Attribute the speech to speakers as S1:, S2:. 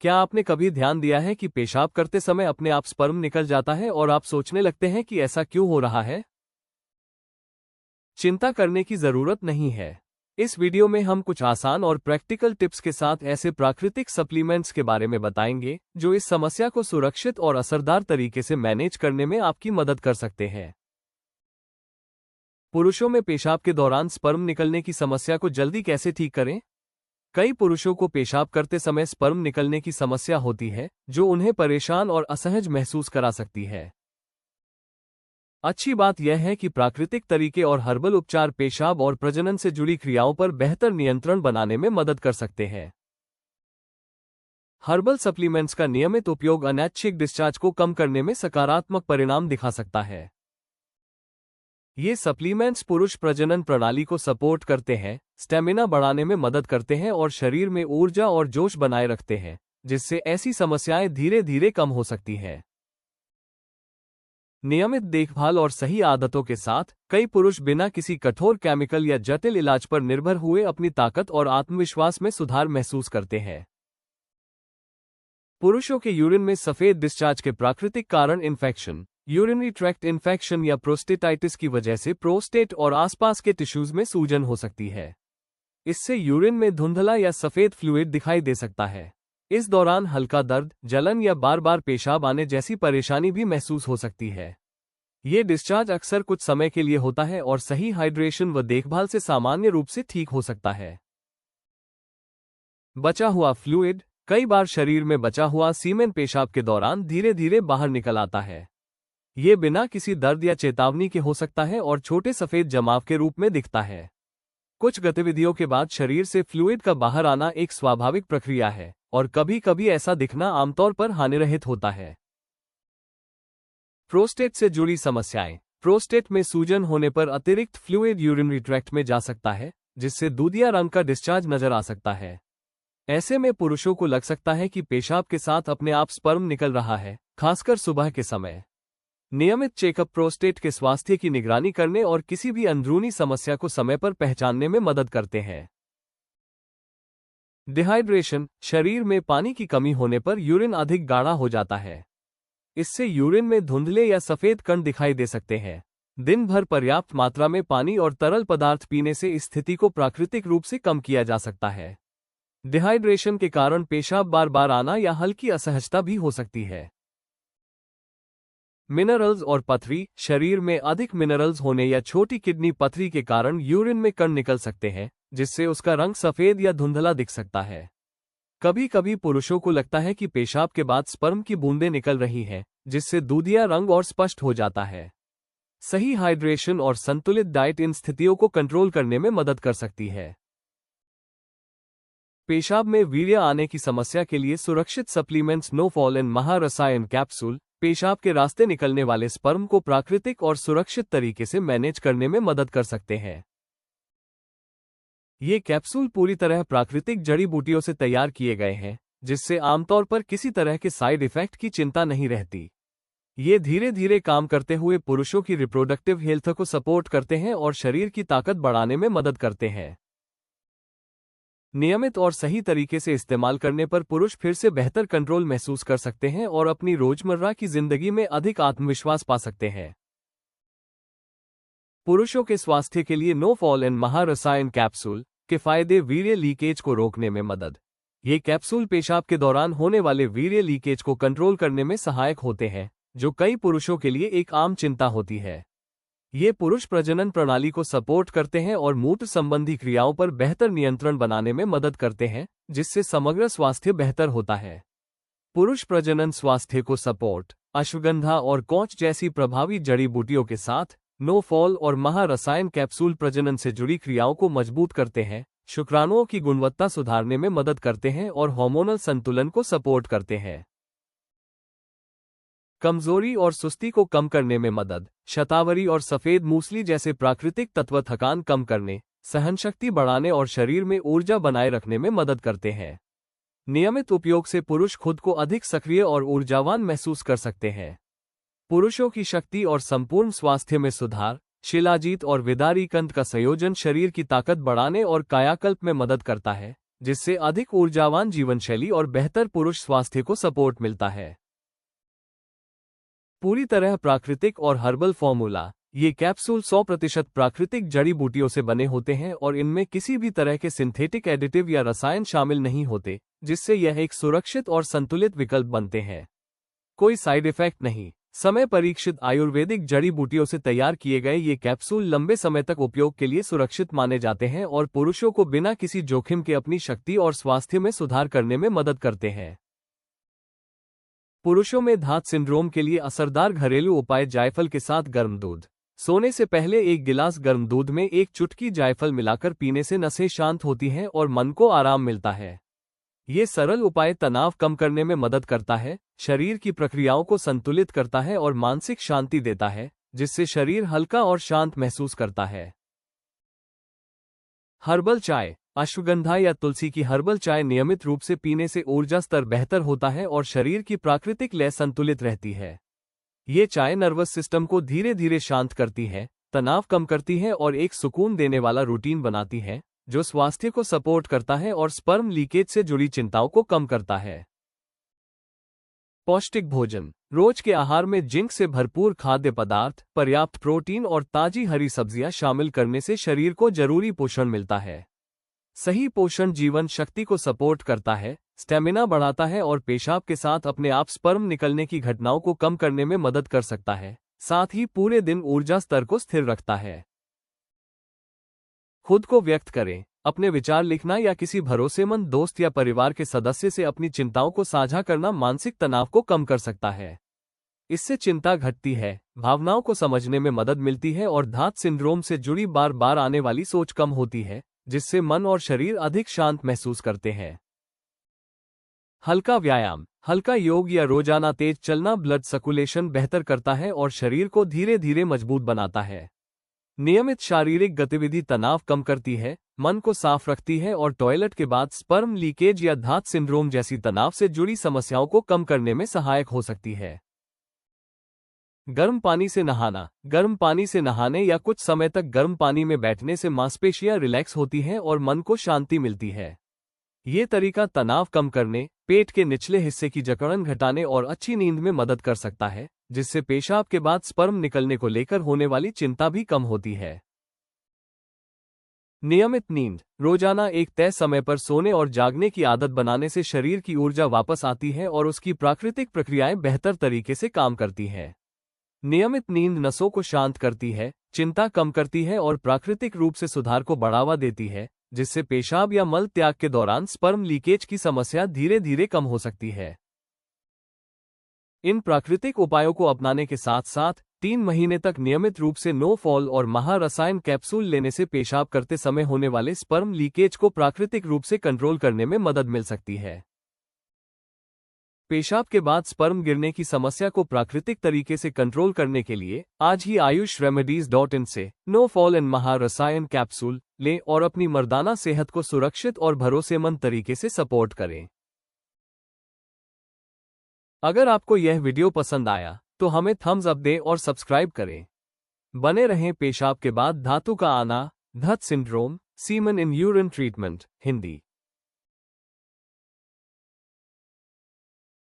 S1: क्या आपने कभी ध्यान दिया है कि पेशाब करते समय अपने आप स्पर्म निकल जाता है और आप सोचने लगते हैं कि ऐसा क्यों हो रहा है? चिंता करने की जरूरत नहीं है। इस वीडियो में हम कुछ आसान और प्रैक्टिकल टिप्स के साथ ऐसे प्राकृतिक सप्लीमेंट्स के बारे में बताएंगे जो इस समस्या को सुरक्षित और असरदार तरीके से मैनेज करने में आपकी मदद कर सकते हैं। पुरुषों में पेशाब के दौरान स्पर्म निकलने की समस्या को जल्दी कैसे ठीक करें? कई पुरुषों को पेशाब करते समय स्पर्म निकलने की समस्या होती है, जो उन्हें परेशान और असहज महसूस करा सकती है। अच्छी बात यह है कि प्राकृतिक तरीके और हर्बल उपचार पेशाब और प्रजनन से जुड़ी क्रियाओं पर बेहतर नियंत्रण बनाने में मदद कर सकते हैं। हर्बल सप्लीमेंट्स का नियमित उपयोग अनैच्छिक डिस्चार्ज को कम करने में सकारात्मक परिणाम दिखा सकता है। ये सप्लीमेंट्स पुरुष प्रजनन प्रणाली को सपोर्ट करते हैं, स्टेमिना बढ़ाने में मदद करते हैं और शरीर में ऊर्जा और जोश बनाए रखते हैं, जिससे ऐसी समस्याएं धीरे धीरे कम हो सकती हैं। नियमित देखभाल और सही आदतों के साथ कई पुरुष बिना किसी कठोर केमिकल या जटिल इलाज पर निर्भर हुए अपनी ताकत और आत्मविश्वास में सुधार महसूस करते हैं। पुरुषों के यूरिन में सफेद डिस्चार्ज के प्राकृतिक कारण इन्फेक्शन, यूरिनरी ट्रैक्ट इन्फेक्शन या प्रोस्टेटाइटिस की वजह से प्रोस्टेट और आसपास के टिश्यूज में सूजन हो सकती है। इससे यूरिन में धुंधला या सफेद फ्लूइड दिखाई दे सकता है। इस दौरान हल्का दर्द, जलन या बार बार पेशाब आने जैसी परेशानी भी महसूस हो सकती है। ये डिस्चार्ज अक्सर कुछ समय के लिए होता है और सही हाइड्रेशन व देखभाल से सामान्य रूप से ठीक हो सकता है। बचा हुआ फ्लूइड, कई बार शरीर में बचा हुआ सीमेन पेशाब के दौरान धीरे धीरे बाहर निकल आता है। ये बिना किसी दर्द या चेतावनी के हो सकता है और छोटे सफेद जमाव के रूप में दिखता है। कुछ गतिविधियों के बाद शरीर से फ्लूइड का बाहर आना एक स्वाभाविक प्रक्रिया है और कभी कभी ऐसा दिखना आमतौर पर हानिरहित होता है। प्रोस्टेट से जुड़ी समस्याएं। प्रोस्टेट में सूजन होने पर अतिरिक्त फ्लूइड यूरिनरी ट्रैक्ट में जा सकता है, जिससे दूधिया रंग का डिस्चार्ज नजर आ सकता है। ऐसे में पुरुषों को लग सकता है कि पेशाब के साथ अपने आप स्पर्म निकल रहा है, खासकर सुबह के समय। नियमित चेकअप प्रोस्टेट के स्वास्थ्य की निगरानी करने और किसी भी अंदरूनी समस्या को समय पर पहचानने में मदद करते हैं। डिहाइड्रेशन, शरीर में पानी की कमी होने पर यूरिन अधिक गाढ़ा हो जाता है। इससे यूरिन में धुंधले या सफेद कण दिखाई दे सकते हैं। दिन भर पर्याप्त मात्रा में पानी और तरल पदार्थ पीने से इस स्थिति को प्राकृतिक रूप से कम किया जा सकता है। डिहाइड्रेशन के कारण पेशाब बार बार आना या हल्की असहजता भी हो सकती है। मिनरल्स और पथरी, शरीर में अधिक मिनरल्स होने या छोटी किडनी पथरी के कारण यूरिन में कण निकल सकते हैं, जिससे उसका रंग सफेद या धुंधला दिख सकता है। कभी कभी पुरुषों को लगता है कि पेशाब के बाद स्पर्म की बूंदें निकल रही हैं, जिससे दूधिया रंग और स्पष्ट हो जाता है। सही हाइड्रेशन और संतुलित डाइट इन स्थितियों को कंट्रोल करने में मदद कर सकती है। पेशाब में वीर्य आने की समस्या के लिए सुरक्षित सप्लीमेंट्स नोफॉल महारसायन कैप्सूल पेशाब के रास्ते निकलने वाले स्पर्म को प्राकृतिक और सुरक्षित तरीके से मैनेज करने में मदद कर सकते हैं। ये कैप्सूल पूरी तरह प्राकृतिक जड़ी बूटियों से तैयार किए गए हैं, जिससे आमतौर पर किसी तरह के साइड इफेक्ट की चिंता नहीं रहती। ये धीरे धीरे काम करते हुए पुरुषों की रिप्रोडक्टिव हेल्थ को सपोर्ट करते हैं और शरीर की ताकत बढ़ाने में मदद करते हैं। नियमित और सही तरीके से इस्तेमाल करने पर पुरुष फिर से बेहतर कंट्रोल महसूस कर सकते हैं और अपनी रोजमर्रा की जिंदगी में अधिक आत्मविश्वास पा सकते हैं। पुरुषों के स्वास्थ्य के लिए नोफॉल महारसायन कैप्सूल के फायदे। वीर्य लीकेज को रोकने में मदद। ये कैप्सूल पेशाब के दौरान होने वाले वीर्य लीकेज को कंट्रोल करने में सहायक होते हैं, जो कई पुरुषों के लिए एक आम चिंता होती है। ये पुरुष प्रजनन प्रणाली को सपोर्ट करते हैं और मूत्र संबंधी क्रियाओं पर बेहतर नियंत्रण बनाने में मदद करते हैं, जिससे समग्र स्वास्थ्य बेहतर होता है। पुरुष प्रजनन स्वास्थ्य को सपोर्ट। अश्वगंधा और कौच जैसी प्रभावी जड़ी बूटियों के साथ नोफॉल और महारसायन कैप्सूल प्रजनन से जुड़ी क्रियाओं को मजबूत करते हैं, शुक्राणुओं की गुणवत्ता सुधारने में मदद करते हैं और हार्मोनल संतुलन को सपोर्ट करते हैं। कमजोरी और सुस्ती को कम करने में मदद। शतावरी और सफेद मूसली जैसे प्राकृतिक तत्व थकान कम करने, सहनशक्ति बढ़ाने और शरीर में ऊर्जा बनाए रखने में मदद करते हैं। नियमित उपयोग से पुरुष खुद को अधिक सक्रिय और ऊर्जावान महसूस कर सकते हैं। पुरुषों की शक्ति और संपूर्ण स्वास्थ्य में सुधार। शिलाजीत और विदारी कंद का संयोजन शरीर की ताकत बढ़ाने और कायाकल्प में मदद करता है, जिससे अधिक ऊर्जावान जीवनशैली और बेहतर पुरुष स्वास्थ्य को सपोर्ट मिलता है। पूरी तरह प्राकृतिक और हर्बल फॉर्मूला। ये कैप्सूल 100% प्राकृतिक जड़ी बूटियों से बने होते हैं और इनमें किसी भी तरह के सिंथेटिक एडिटिव या रसायन शामिल नहीं होते, जिससे यह एक सुरक्षित और संतुलित विकल्प बनते हैं। कोई साइड इफेक्ट नहीं। समय परीक्षित आयुर्वेदिक जड़ी बूटियों से तैयार किए गए ये कैप्सूल लंबे समय तक उपयोग के लिए सुरक्षित माने जाते हैं और पुरुषों को बिना किसी जोखिम के अपनी शक्ति और स्वास्थ्य में सुधार करने में मदद करते हैं। पुरुषों में धात सिंड्रोम के लिए असरदार घरेलू उपाय। जायफल के साथ गर्म दूध। सोने से पहले 1 गिलास गर्म दूध में 1 चुटकी जायफल मिलाकर पीने से नसें शांत होती हैं और मन को आराम मिलता है। ये सरल उपाय तनाव कम करने में मदद करता है, शरीर की प्रक्रियाओं को संतुलित करता है और मानसिक शांति देता है, जिससे शरीर हल्का और शांत महसूस करता है। हर्बल चाय। अश्वगंधा या तुलसी की हर्बल चाय नियमित रूप से पीने से ऊर्जा स्तर बेहतर होता है और शरीर की प्राकृतिक लय संतुलित रहती है। ये चाय नर्वस सिस्टम को धीरे धीरे शांत करती है, तनाव कम करती है और एक सुकून देने वाला रूटीन बनाती है, जो स्वास्थ्य को सपोर्ट करता है और स्पर्म लीकेज से जुड़ी चिंताओं को कम करता है। पौष्टिक भोजन। रोज के आहार में जिंक से भरपूर खाद्य पदार्थ, पर्याप्त प्रोटीन और ताजी हरी सब्जियां शामिल करने से शरीर को जरूरी पोषण मिलता है। सही पोषण जीवन शक्ति को सपोर्ट करता है, स्टेमिना बढ़ाता है और पेशाब के साथ अपने आप स्पर्म निकलने की घटनाओं को कम करने में मदद कर सकता है। साथ ही पूरे दिन ऊर्जा स्तर को स्थिर रखता है। खुद को व्यक्त करें। अपने विचार लिखना या किसी भरोसेमंद दोस्त या परिवार के सदस्य से अपनी चिंताओं को साझा करना मानसिक तनाव को कम कर सकता है। इससे चिंता घटती है, भावनाओं को समझने में मदद मिलती है और धात सिंड्रोम से जुड़ी बार बार आने वाली सोच कम होती है, जिससे मन और शरीर अधिक शांत महसूस करते हैं। हल्का व्यायाम। हल्का योग या रोजाना तेज चलना ब्लड सर्कुलेशन बेहतर करता है और शरीर को धीरे धीरे मजबूत बनाता है। नियमित शारीरिक गतिविधि तनाव कम करती है, मन को साफ रखती है और टॉयलेट के बाद स्पर्म लीकेज या धात सिंड्रोम जैसी तनाव से जुड़ी समस्याओं को कम करने में सहायक हो सकती है। गर्म पानी से नहाना। गर्म पानी से नहाने या कुछ समय तक गर्म पानी में बैठने से मांसपेशियां रिलैक्स होती हैं और मन को शांति मिलती है। ये तरीका तनाव कम करने, पेट के निचले हिस्से की जकड़न घटाने और अच्छी नींद में मदद कर सकता है, जिससे पेशाब के बाद स्पर्म निकलने को लेकर होने वाली चिंता भी कम होती है। नियमित नींद। रोजाना एक तय समय पर सोने और जागने की आदत बनाने से शरीर की ऊर्जा वापस आती है और उसकी प्राकृतिक प्रक्रियाएं बेहतर तरीके से काम करती हैं। नियमित नींद नसों को शांत करती है, चिंता कम करती है और प्राकृतिक रूप से सुधार को बढ़ावा देती है, जिससे पेशाब या मल त्याग के दौरान स्पर्म लीकेज की समस्या धीरे धीरे कम हो सकती है। इन प्राकृतिक उपायों को अपनाने के साथ साथ 3 महीने तक नियमित रूप से नो फॉल और महारसायन कैप्सूल लेने से पेशाब करते समय होने वाले स्पर्म लीकेज को प्राकृतिक रूप से कंट्रोल करने में मदद मिल सकती है। पेशाब के बाद स्पर्म गिरने की समस्या को प्राकृतिक तरीके से कंट्रोल करने के लिए आज ही ayushremedies.in से नो फॉल एंड महारसायन कैप्सूल लें और अपनी मर्दाना सेहत को सुरक्षित और भरोसेमंद तरीके से सपोर्ट करें। अगर आपको यह वीडियो पसंद आया तो हमें थम्स अप दें और सब्सक्राइब करें। बने रहें पेशाब के बाद धातु का आना, धात syndrome, semen in urine treatment, Hindi.